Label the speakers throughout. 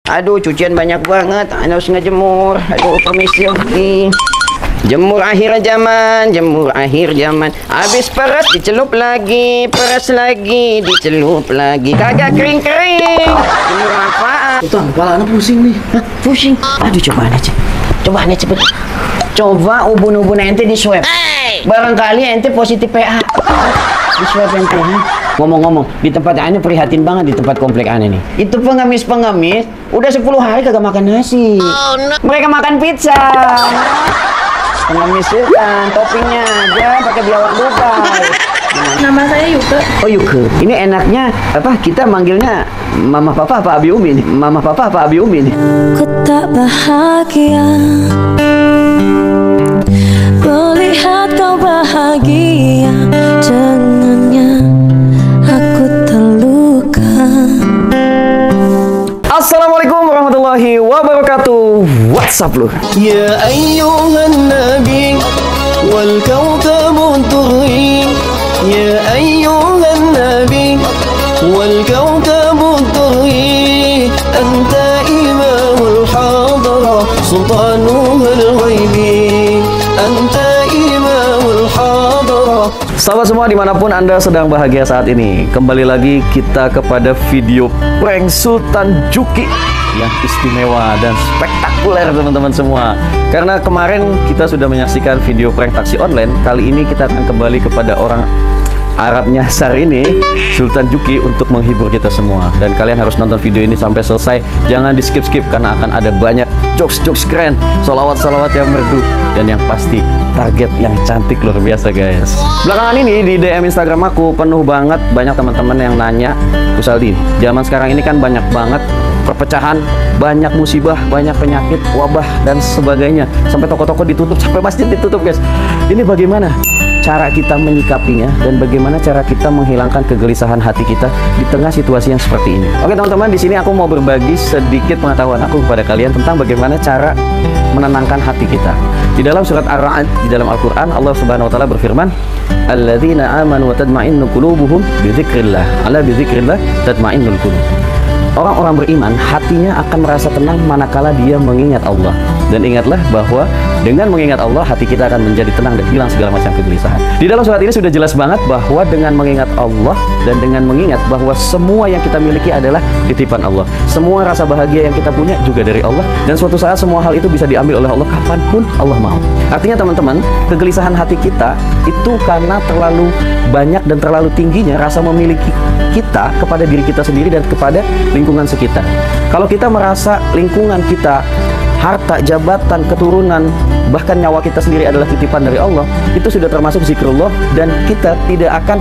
Speaker 1: Aduh, cucian banyak banget. Harus ngejemur. Aduh, permisi nih. Jemur akhir zaman, jemur akhir zaman. Habis peras dicelup lagi, peras lagi, dicelup lagi. Kagak kering-kering. Jemur apaan?
Speaker 2: Tuh, kepala anak pusing nih.
Speaker 1: Hah, pusing. Aduh, cobaan aja. Cobaan aja cepet. Coba ubun-ubun ente di swab. Barangkali ente positif PA. Di swab ente. Ngomong-ngomong, di tempat aneh prihatin banget di tempat komplek aneh nih. Itu pengemis-pengemis udah 10 hari kagak makan nasi. Oh, no. Mereka makan pizza. Pengemis kan, toppingnya aja pakai biawak Dubai.
Speaker 3: Nama saya Yuke.
Speaker 1: Oh, Yuke. Ini enaknya apa? Kita manggilnya Mama Papa apa Abi Umi nih? Mama Papa apa Abi Umi nih?
Speaker 4: Ku tak bahagia melihat kau bahagia dengannya. Aku terluka.
Speaker 1: Assalamualaikum warahmatullahi wabarakatuh. What's up lu?
Speaker 2: Ya ayyuhan nabi wal kawkabu turri. Ya ayyuhan nabi wal kawkabu turri. Anta imamul hadara sultanuhul ghaibi. Anta imamul hadara.
Speaker 5: Sahabat semua dimanapun Anda sedang bahagia saat ini, kembali lagi kita kepada video prank Sultan Juki yang istimewa dan spektakuler teman-teman semua. Karena kemarin kita sudah menyaksikan video prank taksi online, kali ini kita akan kembali kepada orang Arab nyasar ini, Sultan Juki, untuk menghibur kita semua. Dan kalian harus nonton video ini sampai selesai, jangan di skip-skip karena akan ada banyak jokes-jokes keren, solawat-solawat yang merdu, dan yang pasti target yang cantik luar biasa guys. Belakangan ini di DM Instagram aku penuh banget, banyak teman-teman yang nanya, Usaldi, zaman sekarang ini kan banyak banget perpecahan, banyak musibah, banyak penyakit, wabah, dan sebagainya. Sampai toko-toko ditutup, sampai masjid ditutup guys. Ini bagaimana cara kita menyikapinya dan bagaimana cara kita menghilangkan kegelisahan hati kita di tengah situasi yang seperti ini. Oke teman-teman, di sini aku mau berbagi sedikit pengetahuan aku kepada kalian tentang bagaimana cara menenangkan hati kita. Di dalam surat Ar-Ra'd di dalam Al-Qur'an, Allah Subhanahu wa taala berfirman, "Alladzina amanu wa tadma'innu qulubuhum bi dzikrillah." Ala bi dzikrillah tatma'innul qulub. Orang-orang beriman hatinya akan merasa tenang manakala dia mengingat Allah. Dan ingatlah bahwa dengan mengingat Allah, hati kita akan menjadi tenang dan hilang segala macam kegelisahan. Di dalam surat ini sudah jelas banget bahwa dengan mengingat Allah dan dengan mengingat bahwa semua yang kita miliki adalah titipan Allah. Semua rasa bahagia yang kita punya juga dari Allah. Dan suatu saat semua hal itu bisa diambil oleh Allah kapanpun Allah mau. Artinya teman-teman, kegelisahan hati kita itu karena terlalu banyak dan terlalu tingginya rasa memiliki kita kepada diri kita sendiri dan kepada lingkungan sekitar. Kalau kita merasa lingkungan kita, harta, jabatan, keturunan, bahkan nyawa kita sendiri adalah titipan dari Allah, itu sudah termasuk zikrullah dan kita tidak akan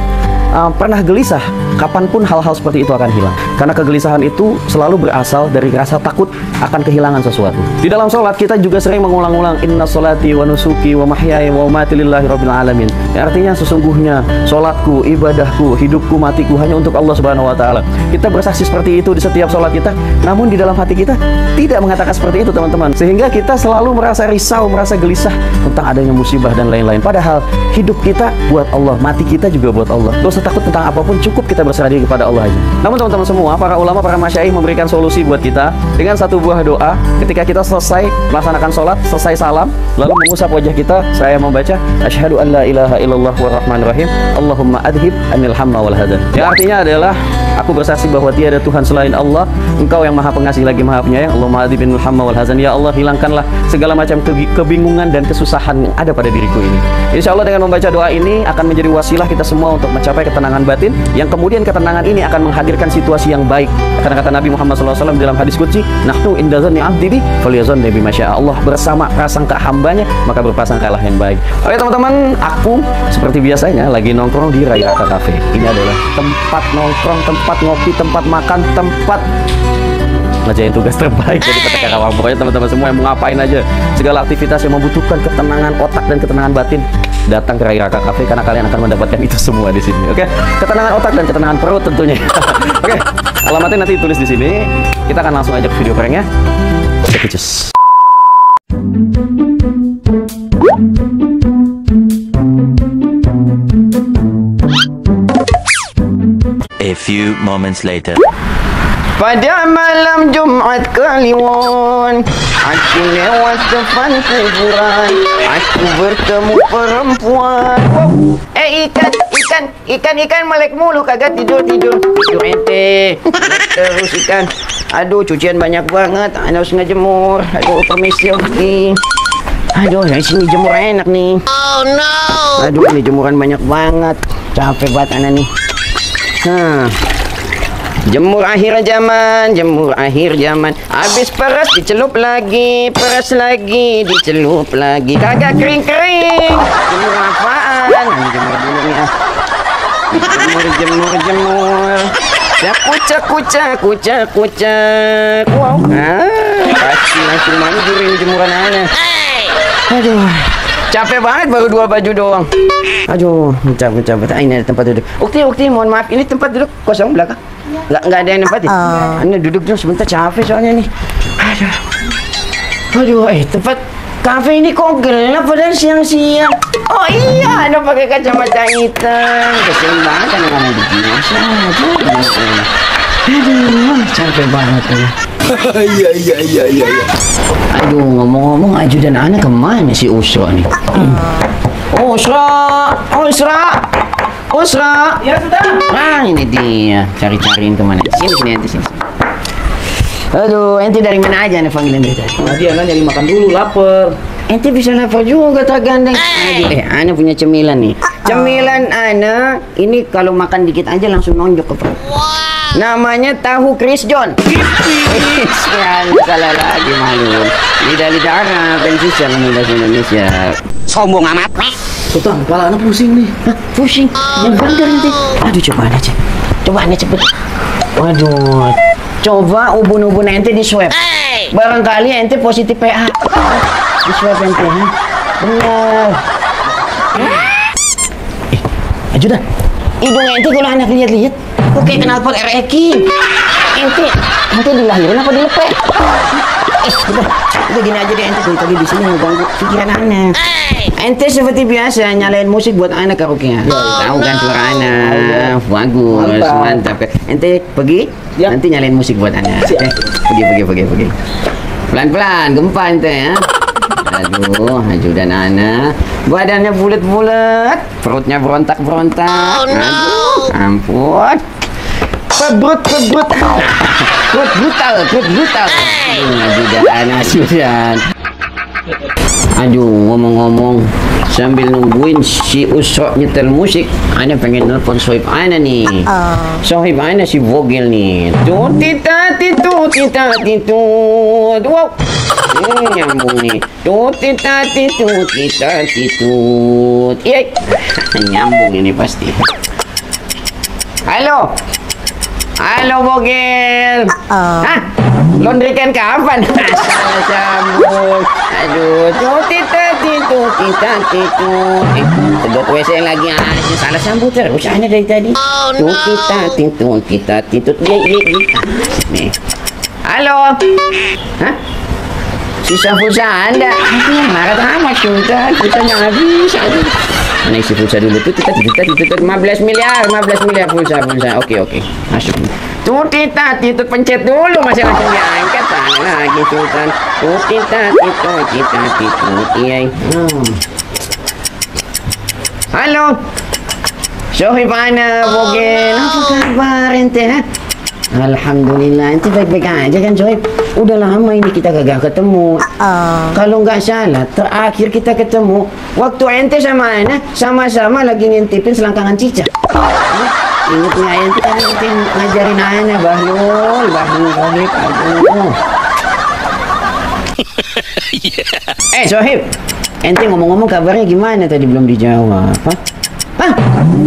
Speaker 5: pernah gelisah kapanpun hal-hal seperti itu akan hilang. Karena kegelisahan itu selalu berasal dari rasa takut akan kehilangan sesuatu. Di dalam sholat kita juga sering mengulang-ulang inna sholati wa nusuki wa mahyaya wa mamati lillahi rabbil alamin. Artinya sesungguhnya sholatku, ibadahku, hidupku, matiku hanya untuk Allah Subhanahu wa taala. Kita bersaksi seperti itu di setiap sholat kita, namun di dalam hati kita tidak mengatakan seperti itu teman-teman. Sehingga kita selalu merasa risau, merasa gelisah tentang adanya musibah dan lain-lain. Padahal hidup kita buat Allah, mati kita juga buat Allah. Dosa takut tentang apapun, cukup kita berserah diri kepada Allah aja. Namun teman-teman semua, para ulama, para masyaikh memberikan solusi buat kita dengan satu buah doa. Ketika kita selesai melaksanakan sholat, selesai salam, lalu mengusap wajah kita, saya membaca asyhadu an la ilaha illallah warrahmanir rahim, Allahumma adhib anil hamma wal hadan. Yang artinya adalah aku bersaksi bahwa tiada Tuhan selain Allah, Engkau yang maha pengasih lagi maha penyayang. Allahumma adhib anil hamma wal hazan. Ya Allah, hilangkanlah segala macam kebingungan dan kesusahan yang ada pada diriku ini. Insya Allah dengan membaca doa ini akan menjadi wasilah kita semua untuk mencapai ketenangan batin, yang kemudian ketenangan ini akan menghadirkan situasi yang baik. Karena kata Nabi Muhammad SAW dalam hadis qudsi, nahnu inda zanni 'abdi bi falyazanni bi masya Allah. Bersama prasangka hambanya maka berprasangkalah yang baik. Oke teman-teman, aku seperti biasanya lagi nongkrong di Rai Raka Cafe. Ini adalah tempat nongkrong, tempat ngopi, tempat makan, tempat ngerjain tugas terbaik jadi petika kawang. Pokoknya teman-teman semua yang mau ngapain aja, segala aktivitas yang membutuhkan ketenangan otak dan ketenangan batin, datang ke Rai Raka Cafe karena kalian akan mendapatkan itu semua di sini. Oke? Ketenangan otak dan ketenangan perut tentunya. Oke, alamatnya nanti tulis di sini. Kita akan langsung aja ke video pranknya. Oke, cus.
Speaker 6: A few moments later.
Speaker 1: Pada malam Jumat Kliwon, aku lewat depan kuburan, aku bertemu perempuan. Ikan melek mulu, kagak tidur ente. Terus ikan. Aduh, cucian banyak banget, ana harus ngejemur. Aduh, permisi nih. Aduh, yang sini jemur enak nih. Oh no. Aduh, ini jemuran banyak banget. Capek banget ana nih. Jemur akhir zaman. Habis peras dicelup lagi, dicelup lagi. Kagak kering. Jemur apaan? Jemur dulu nih ah. Jemur. Kucak. Wow. Pasti langsung manjur ini jemuran ana. Aduh. Capek banget baru 2 baju doang. Aduh, capek. Ini ada tempat duduk. Ukti, mohon maaf. Ini tempat duduk kosong belakang. Nggak ada yang nempatin. Ini duduk dulu sebentar, capek soalnya nih. Aduh, tempat kafe ini kok gelap padahal siang-siang. Oh iya, ada pakai kacamata hitam. Kesian banget anak-anak begini. Aduh, capek banget ya. Iya. Aduh, ngomong-ngomong ajudan anak kemana si Usra nih? Usra. Ya sudah. Ini dia. Cari-cariin kemana? Sini ente sini. Aduh, ente dari mana aja nih panggilan dia tadi?
Speaker 5: Tadi ana nyari makan dulu, lapar.
Speaker 1: Ente bisa lapar juga tak gandeng. Ana punya cemilan nih. Cemilan ana ini kalau makan dikit aja langsung nonjok ke perut. Namanya tahu Chris John. Salah lagi malu. Lidah Arab dan susah bahasa Indonesia. Sombong amat.
Speaker 5: Sultan, kepala anak pusing nih.
Speaker 1: Pusing. Yang bener nanti. Aduh, cobaan aja cepet. Waduh. Coba ubun-ubun ente di swab. Barangkali ente positif PA. Di swab ente, ha? Benar. Ajudan. Hidung ente kalau anak lihat-lihat, kok kayak knalpot RX. Ente dilahirin apa dilepek? Udah gini aja deh, ente dari tadi di sini ngeganggu pikiran anak. Ente seperti biasa nyalain musik buat anak karaoke. Tahu kan suara anak, bagus, mantap. Ente pergi, nanti nyalain musik buat anak. Pergi. Pelan-pelan, gempa ente ya. Aduh, ajudan anak. Badannya bulat-bulat, perutnya berontak-berontak. Aduh, ampun. Perut brutal. Ajudan. Aduh, ngomong-ngomong, sambil nungguin si Usra nyetel musik, ana pengen nelfon sohib ana nih. Sohib ana si Vogel nih. Tutita titut. Wow. Nyambung nih. Tutita titut. Iya. Nyambung ini pasti. Halo Vogel. Hah? Laundry kan kapan? Salah sambung. Aduh, tutita titut. Sedot WC lagi aja. Salah sambung terus ana dari tadi. Tutita titut. Nih. Halo. Hah? Sisa pulsa Anda. Aduh, marah amat Sultan. Pulsanya habis. Mana isi pulsa dulu tuh? Titut 15 miliar pulsa. Oke. Masuk. Tutita titut, pencet dulu, masih langsung diangkat. Sana lagi Sultan. Tutita titut. Iya. Halo. Sohib ana Vogel. Apa kabar ente, ha? Alhamdulillah, ente baik-baik aja kan Sohib? Udah lama ini kita gak ketemu. Kalau nggak salah, terakhir kita ketemu waktu ente sama ana sama-sama lagi ngintipin selangkangan cica. Ingat nggak ente kan ente ngajarin ana Bahlul. Aduh. Sohib, ente ngomong-ngomong kabarnya gimana tadi belum dijawab? Hah?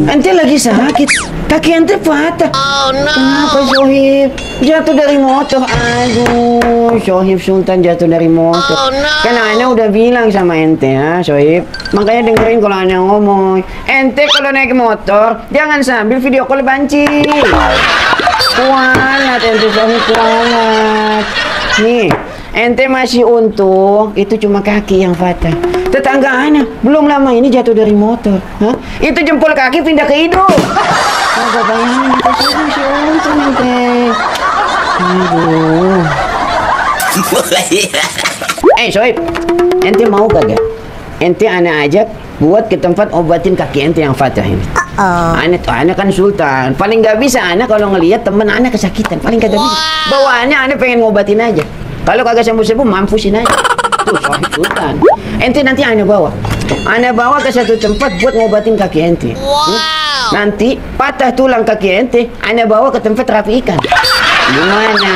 Speaker 1: Ente lagi sakit, kaki ente patah. Kenapa Sohib? Jatuh dari motor. Aduh, Sohib Sultan jatuh dari motor. Kan ana udah bilang sama ente ya Sohib. Makanya dengerin kalau ana ngomong. Ente kalau naik motor jangan sambil video call banci. Kualat ente Sohib, kualat. Nih, ente masih untung itu cuma kaki yang patah. Tetangga ana belum lama ini jatuh dari motor. Itu jempol kaki pindah ke hidung. Kagak bayangin itu sih untung ente. Aduh. Soib, ente mau kagak? Ente ana ajak buat ke tempat obatin kaki ente yang patah ini. Ana kan sultan. Paling nggak bisa ana kalau ngelihat temen ana kesakitan. Paling kagak bisa. Bawaannya ana pengen ngobatin aja. Kalau kagak sembuh-sembuh mampusin aja. Tuh Sohib sultan. Ente nanti ana bawa. Ana bawa ke satu tempat buat ngobatin kaki ente. Nanti patah tulang kaki ente, ana bawa ke tempat terapi ikan. Gimana?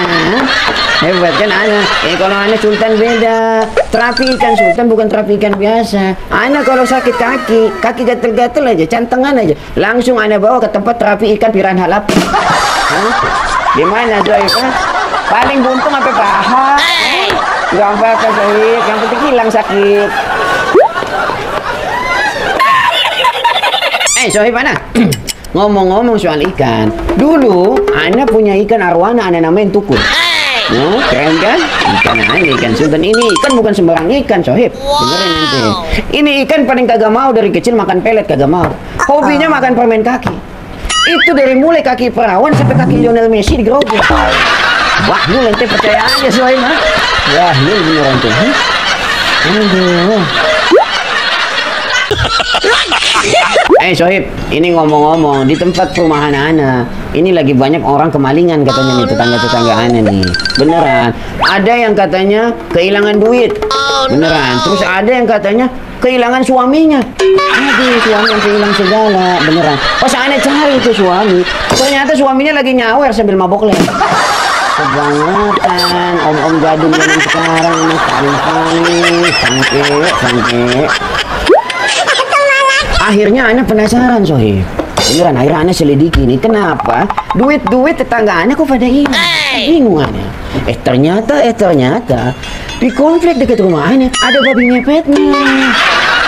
Speaker 1: Hebat kan ana? Kalau ana sultan beda. Terapi ikan sultan bukan terapi ikan biasa. Ana kalau sakit kaki gatel-gatel aja, cantengan aja, langsung ana bawa ke tempat terapi ikan piranha lapis. Gimana Sohib? Paling buntung sampai paha. Gak apa-apa Sohib, yang penting hilang sakit. Sohib ana. Ngomong-ngomong soal ikan, dulu ana punya ikan arwana, ana namain tukul. Keren kan? Ikan sultan ini ikan bukan sembarang ikan Sohib. Dengerin nanti. Ini ikan paling kagak mau dari kecil makan pelet, kagak mau. Hobinya makan permen kaki. Itu dari mulai kaki perawan sampai kaki Lionel Messi digerogol. Wah, lu nanti percaya aja Sohib, ha? Wah, lu beneran tuh. Aduh. Sohib, ini ngomong-ngomong di tempat perumahan ana, ini lagi banyak orang kemalingan katanya nih, tetangga-tetangga ana nih. Beneran. Ada yang katanya kehilangan duit. Beneran. Terus ada yang katanya kehilangan suaminya. Aduh, suami yang kehilang segala. Beneran. Pas ana cari itu suami, ternyata suaminya lagi nyawer sambil mabok lem. Kebangetan om-om gadung zaman sekarang ini paling sangke. Akhirnya ana penasaran Sohib. Beneran, akhirnya ana selidiki nih, kenapa duit-duit tetangga ana kok pada hilang? Bingung ana. Ternyata di komplek dekat rumah ana ada babi ngepetnya.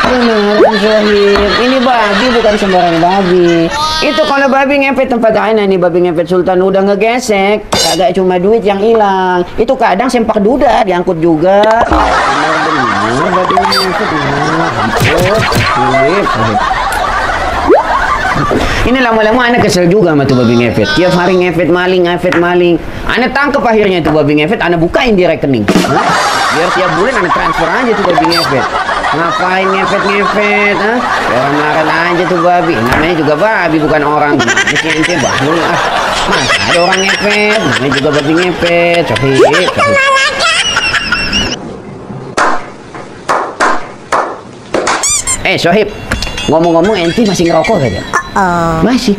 Speaker 1: Beneran Sohib, ini babi bukan sembarang babi. Itu kalau babi ngepet tempat ana nih, babi ngepet sultan udah ngegesek, kagak cuma duit yang hilang. Itu kadang sempak duda diangkut juga. Bener babi ngepet. Ini lama-lama ana kesel juga sama tuh babi ngepet. Tiap hari ngepet maling. Ana tangkep akhirnya itu babi ngepet, ana bukain di rekening. Biar tiap bulan ana transfer aja tuh babi ngepet. Ngapain ngepet? Biar marah aja tuh babi. Namanya juga babi bukan orang. Gimana sih ente bahul ah. Masa ada orang ngepet, namanya juga babi ngepet. Sohib. Sohib, ngomong-ngomong ente masih ngerokok gak ya? Masih.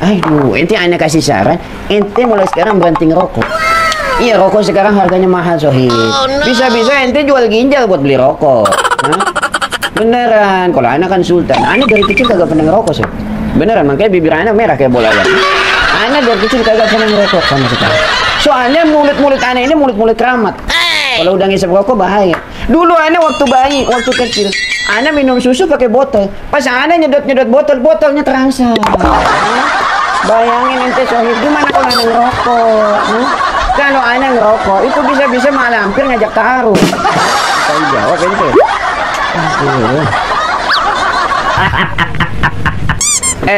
Speaker 1: Aduh, ente ana kasih saran, ente mulai sekarang berhenti ngerokok. Iya, rokok sekarang harganya mahal Sohib. Bisa-bisa ente jual ginjal buat beli rokok. Beneran, kalau ana kan sultan. Ana dari kecil kagak pernah ngerokok Sohib. Beneran, makanya bibir ana merah kayak bola ya. Ana dari kecil kagak pernah ngerokok sama sekali. Soalnya mulut-mulut ana ini mulut-mulut keramat. Kalau udah ngisep rokok bahaya. Dulu ana waktu bayi, waktu kecil, ana minum susu pakai botol. Pas ana nyedot-nyedot botolnya terangsang. Bayangin ente Sohib, gimana kalau ana ngerokok? Kalau ana ngerokok, itu bisa-bisa malah hampir ngajak taruh. Tahu jawab ente.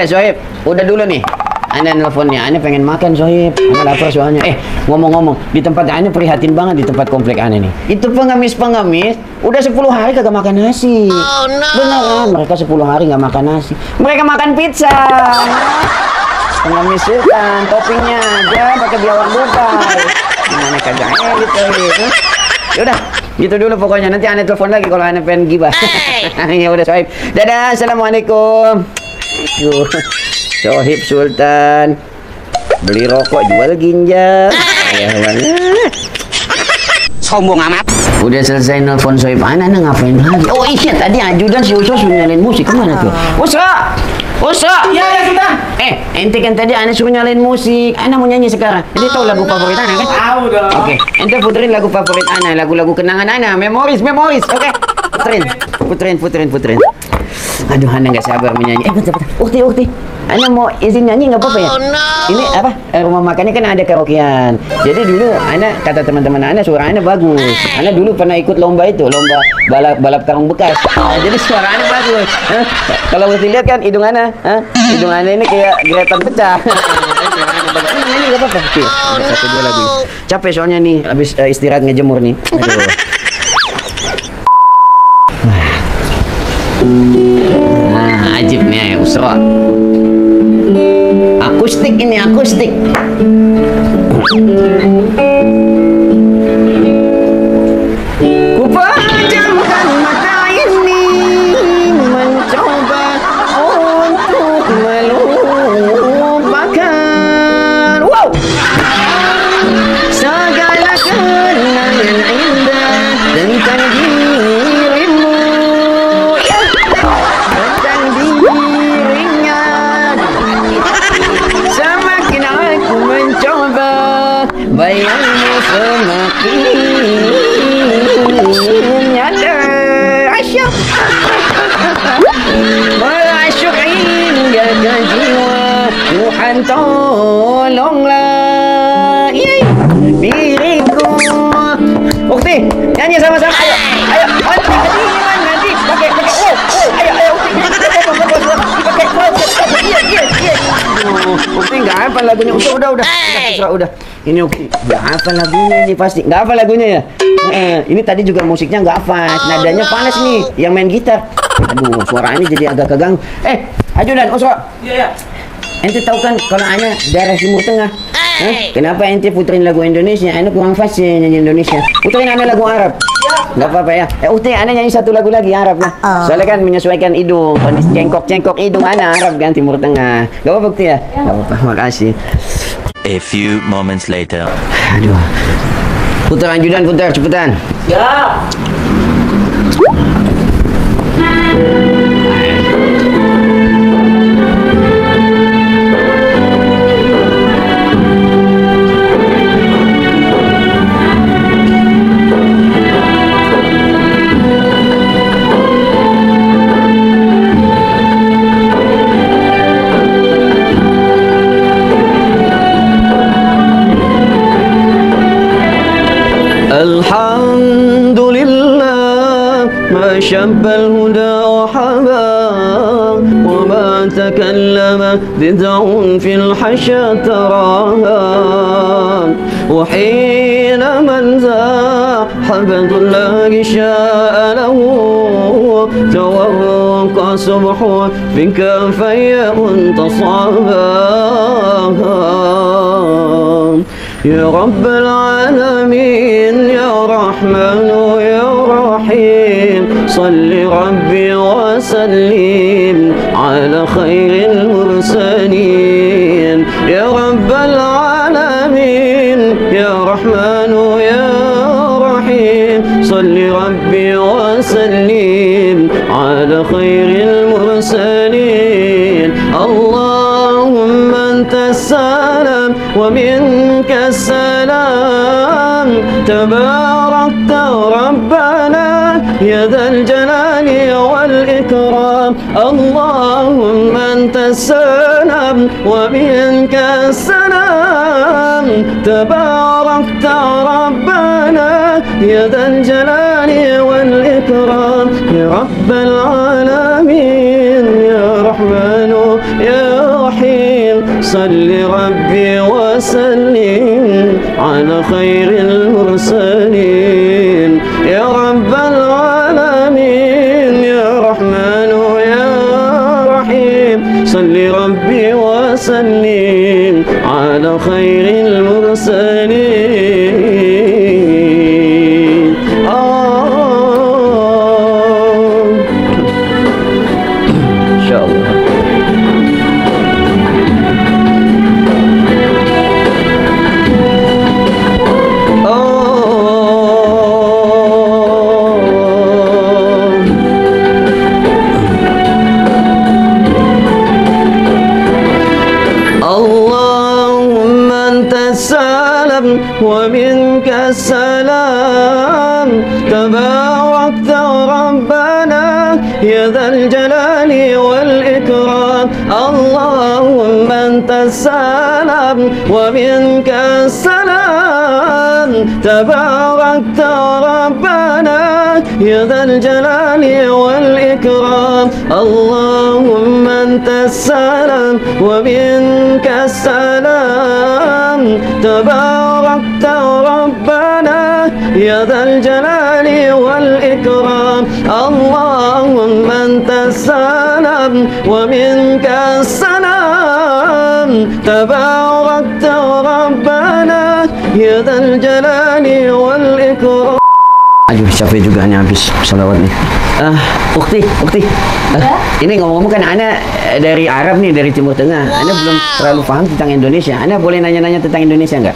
Speaker 1: Sohib, udah dulu nih. Ana nelfonnya, ana pengen makan Sohib. Ana lapar soalnya. Ngomong-ngomong, di tempat ana prihatin banget di tempat komplek ana nih. Itu pengemis udah 10 hari kagak makan nasi. Beneran, mereka 10 hari nggak makan nasi. Mereka makan pizza. Pengemis sultan, toppingnya aja pakai biawak Dubai. Gimana kagak elit Sohib? Yaudah, gitu dulu pokoknya. Nanti ana telepon lagi kalau ana pengen gibah. Ya udah Sohib. Dadah, assalamualaikum. Sohib sultan beli rokok jual ginjal. Ya banget. Sombong amat. Udah selesai nelfon Sohib ana ngapain lagi? Oh iya, tadi ajudan si Usos nyalain musik. Kemana tuh? Uso. Iya Sultan. Ente kan tadi ana suruh nyalain musik. Ana mau nyanyi sekarang. Jadi tahu lagu favorit ana kan? Tahu dong. Oke, ente puterin lagu favorit ana, lagu-lagu kenangan ana, memoris. Oke. Puterin. Aduh, ana nggak sabar menyanyi. Bentar. Ukti. Ana mau izin nyanyi nggak apa-apa ya? Ini apa? Rumah makannya kan ada karaokean. Jadi dulu ana kata teman-teman ana suara ana bagus. Ana dulu pernah ikut lomba balap karung bekas. Jadi suara ana bagus. Kalau mesti lihat kan hidung ana ini kayak geretan pecah. Ini nggak apa-apa. Oke, ada satu dua lagu. Capek soalnya nih, habis istirahat ngejemur nih. Aduh. Nah, ajib nih ya, Usra. Akustik ini, akustik. Kupejamkan mata ini mencoba untuk melupakan segala kenangan indah tentang dirimu, tentang dirinya. Semakin aku mencoba, bayangmu semakin nyata. Asyik merasyuk hingga ke jiwa. Tuhan tolonglah diriku. Ukti, nyanyi sama-sama. Ayo, ayo. Nanti pakai ayo. Ukti nggak hafal lagunya. Udah. Ini Ukti nggak hafal lagunya ini pasti. Nggak hafal lagunya ya. Ini tadi juga musiknya nggak hafal. Nadanya panas nih. Yang main gitar. Aduh, suara ini jadi agak keganggu. Ajudan, Usra. Iya. Ente tahu kan kalau Ana daerah Timur Tengah. Kenapa ente puterin lagu Indonesia? Ana kurang fasih nyanyi Indonesia. Puterin Ana lagu Arab. Nggak apa-apa ya. Ukti, Ana nyanyi satu lagu lagi Arab lah. Soalnya kan menyesuaikan hidung. Kondisi cengkok hidung Ana Arab kan Timur Tengah. Nggak apa-apa Ukti ya? Nggak apa-apa, makasih.
Speaker 6: A few moments later.
Speaker 1: Aduh. Putar ajudan, putar cepetan. Ya.
Speaker 2: Alhamdulillah ma syabbal huda wa haba wa ma takallama bid'un fil hasya taraha wa hina man zahabatul lahi sya'a lahu tawaqqa subhu bika fayyun tasaba ya rabbal alamin ya rahman ya rahim salli rabbi wa sallim ala khairil mursalin ya rabbal alamin ya rahman ya rahim salli rabbi wa sallim ala khairil mursalin Allahumma antas salam wa minkas salam tabarakta rabbana ya dhal jalali wal ikram Allahumma antas salam wa minkas salam tabarakta rabbana ya dhal jalali wal ikram ya rabbal alamin ya rahmanu ya rahim salli rabbi wa sallim ala khairil mursalin ya rabbal alamin ya rahmanu ya rahim salli rabbi wa sallim ala khairil mursalin insyaallah. ومنك السلام تباركت ربنا يا ذا الجلال والإكرام اللهم أنت السلام ومنك السلام تباركت ربنا يا ذا الجلال والإكرام اللهم أنت السلام ومنك السلام تباركت ربنا يا ذا الجلال والإكرام اللهم أنت السلام ومنك السلام تباركت ربنا يا ذا الجلال والإكرام.
Speaker 1: Aduh, capek juga nih habis salawat nih. Ukti. Ini ngomong-ngomong kan Ana dari Arab nih, dari Timur Tengah. Ana belum terlalu paham tentang Indonesia. Ana boleh nanya-nanya tentang Indonesia nggak?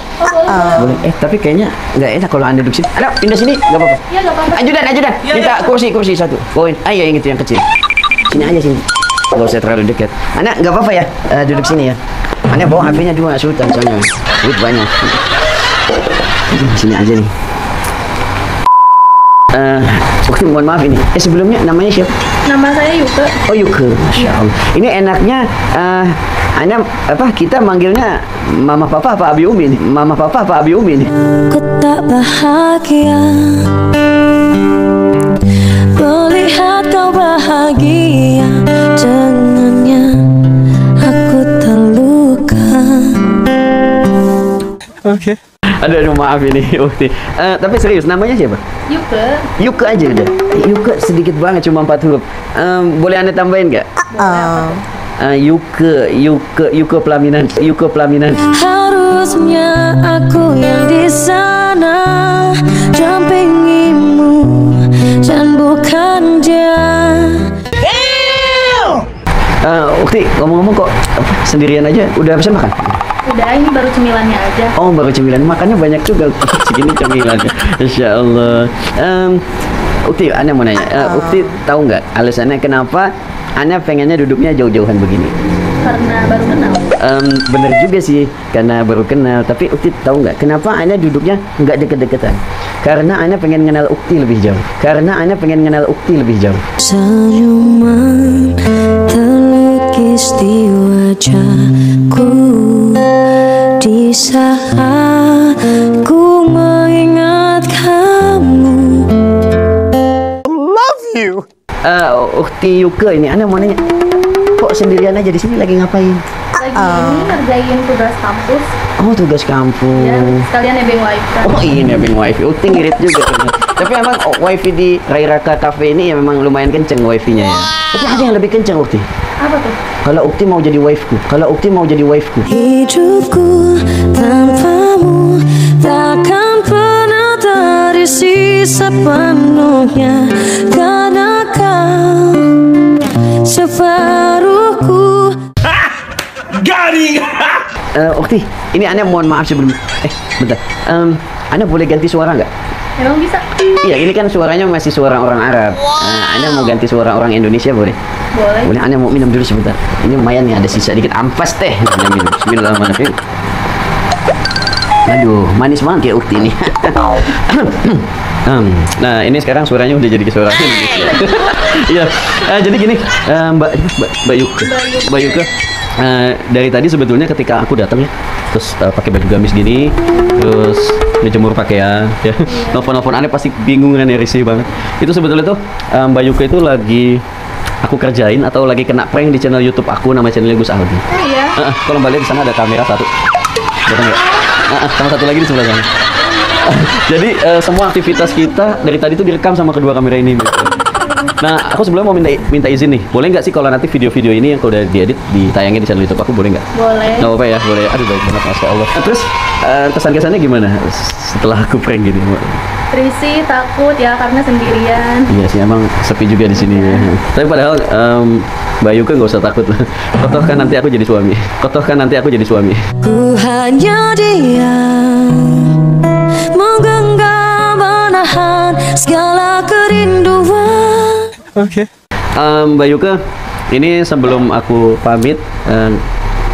Speaker 1: Boleh. Tapi kayaknya nggak enak kalau Anda duduk sini. Ana pindah sini, nggak apa-apa.
Speaker 3: Iya, nggak apa-apa.
Speaker 1: Ajudan. Minta kursi satu. Poin. Ayo yang itu yang kecil. Sini aja sini. Nggak usah terlalu dekat. Ana nggak apa-apa ya, duduk sini ya. Ana bawa HP-nya 2 Sultan soalnya. Duit banyak. Sini aja nih. Ukti, mohon maaf ini. Sebelumnya namanya siapa?
Speaker 3: Nama saya Yuke.
Speaker 1: Oh, Yuke. Masya Allah. Ini enaknya kita manggilnya Mama Papa apa Abi Umi nih? Mama Papa apa Abi Umi nih?
Speaker 4: Ku tak bahagia melihat kau bahagia dengannya. Aku terluka.
Speaker 2: Oke.
Speaker 1: Aduh, maaf ini Ukti. Tapi serius, namanya siapa? Yuke aja udah. Yuke sedikit banget, cuma 4 huruf. Boleh Anda tambahin nggak? Yuke pelaminan.
Speaker 4: Harusnya aku yang di sana dampingimu dan bukan dia.
Speaker 1: Ukti, ngomong-ngomong kok sendirian aja? Udah pesan makan?
Speaker 3: Udah, ini baru cemilannya aja.
Speaker 1: Oh, baru cemilan. Makannya banyak juga. Segini cemilannya. Insya Allah. Ukti, Ana mau nanya. Ukti tahu nggak alasannya kenapa Ana pengennya duduknya jauh-jauhan begini?
Speaker 3: Karena baru kenal.
Speaker 1: Bener juga sih, karena baru kenal. Tapi Ukti tahu nggak kenapa Ana duduknya nggak deket-deketan? Karena Ana pengen kenal Ukti lebih jauh.
Speaker 4: Senyuman terlukis di wajahku di saat ku mengingat kamu.
Speaker 2: Love you.
Speaker 1: Ukti Yuke ini, Ana mau nanya, kok sendirian aja di sini, lagi ngapain?
Speaker 3: Lagi ini ngerjain tugas kampus.
Speaker 1: Oh, tugas kampus.
Speaker 3: Ya, sekalian nebeng wifi.
Speaker 1: Oh iya, nebeng wifi. Ukti ngirit juga ternyata. Tapi emang wifi di Rairaka Cafe ini ya memang lumayan kenceng wifi-nya ya. Tapi ada yang lebih kenceng, Ukti.
Speaker 3: Apa tuh?
Speaker 1: Kalau Ukti mau jadi wife-ku.
Speaker 4: Hidupku tanpamu takkan pernah terisi sepenuhnya, karena kau separuhku.
Speaker 1: Ukti, ini Ana mohon maaf sebelum. Bentar. Ana boleh ganti suara nggak?
Speaker 3: Emang bisa?
Speaker 1: Iya, ini kan suaranya masih suara orang Arab. Ana mau ganti suara orang Indonesia boleh?
Speaker 3: Boleh.
Speaker 1: Ana mau minum dulu sebentar. Ini lumayan nih, ada sisa dikit ampas teh. Ana minum. Bismillahirrahmanirrahim. Aduh, manis banget ya Ukti ini. Nah, ini sekarang suaranya udah jadi suara Indonesia. Iya. Jadi gini, Mbak Yuke. Dari tadi sebetulnya ketika aku datang ya, terus pakai baju gamis gini, terus ngejemur pakaian, ya, nelfon aneh pasti bingung kan ya, risih banget. Itu sebetulnya tuh Mbak Yuke itu lagi aku kerjain atau lagi kena prank di channel YouTube aku, nama channelnya Gus Aldi.
Speaker 3: Oh iya.
Speaker 1: Kalau Mbak lihat di sana ada kamera satu, datang nggak? Sama satu lagi di sebelah sana. Jadi semua aktivitas kita dari tadi tuh direkam sama kedua kamera ini. Nah, aku sebelumnya mau minta izin nih. Boleh nggak sih kalau nanti video-video ini yang udah diedit ditayangin di channel YouTube aku, boleh nggak?
Speaker 3: Boleh.
Speaker 1: Nggak apa-apa ya, boleh. Aduh, baik banget, Masya Allah. Terus kesan-kesannya gimana setelah aku prank gini?
Speaker 3: Risih, takut ya karena sendirian.
Speaker 1: Iya sih, emang sepi juga di sini ya. Tapi padahal Mbak Yuke nggak usah takut lah. Kotoh kan nanti aku jadi suami.
Speaker 4: Ku hanya diam, menggenggam menahan segala kerinduan.
Speaker 2: Oke.
Speaker 1: Mbak Yuke, ini sebelum aku pamit,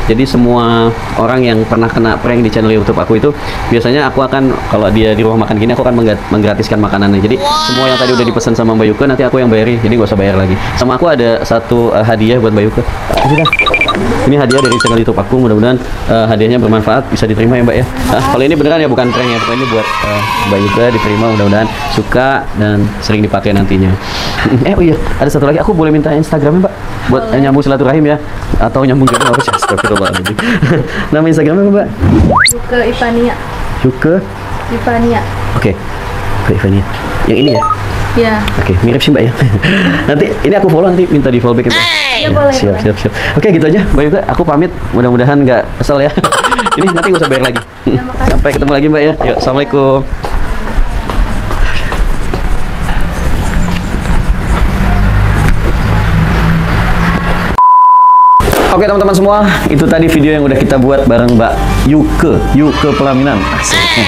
Speaker 1: jadi semua orang yang pernah kena prank di channel YouTube aku itu biasanya aku akan, kalau dia di rumah makan gini, aku akan menggratiskan makanannya. Jadi semua yang tadi udah dipesan sama Mbak Yuke nanti aku yang bayarin, jadi gak usah bayar lagi. Sama aku ada satu hadiah buat Mbak Yuke.
Speaker 5: Ini hadiah dari channel YouTube aku. Mudah-mudahan hadiahnya bermanfaat, bisa diterima ya Mbak ya. Kalau ini beneran ya, bukan prank ya. Ini buat Mbak juga diterima. Mudah-mudahan suka dan sering dipakai nantinya. Oh iya, ada satu lagi. Aku boleh minta Instagramnya Mbak? Buat nyambung silaturahim ya, atau nyambung jodoh apa sih? Astagfirullahaladzim. Nama Instagramnya Mbak?
Speaker 3: Yuke Ivania.
Speaker 5: Yuke
Speaker 3: Ivania.
Speaker 5: Oke, Ivania. Yang ini ya?
Speaker 3: Ya.
Speaker 5: Oke, mirip sih Mbak ya. Nanti ini aku follow, nanti minta di follow back ya Mbak.
Speaker 3: Ya, boleh.
Speaker 5: Siap. Oke, gitu aja Mbak Yuka. Aku pamit. Mudah-mudahan nggak kesel ya. Ini nanti nggak usah bayar lagi. Sampai ketemu lagi Mbak ya. Yuk, assalamualaikum. Oke teman-teman semua, itu tadi video yang udah kita buat bareng Mbak Yuke Pelaminan. Asik.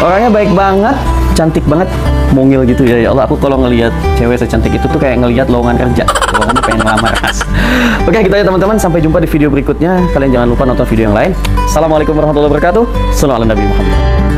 Speaker 5: Orangnya baik banget, cantik banget, mungil gitu ya. Ya Allah, aku kalau ngelihat cewek secantik itu tuh kayak ngelihat lowongan kerja. Lowongannya pengen ngelamar khas. Oke, gitu aja teman-teman, sampai jumpa di video berikutnya. Kalian jangan lupa nonton video yang lain. Assalamualaikum warahmatullahi wabarakatuh. Sallallahu alaihi wasallam.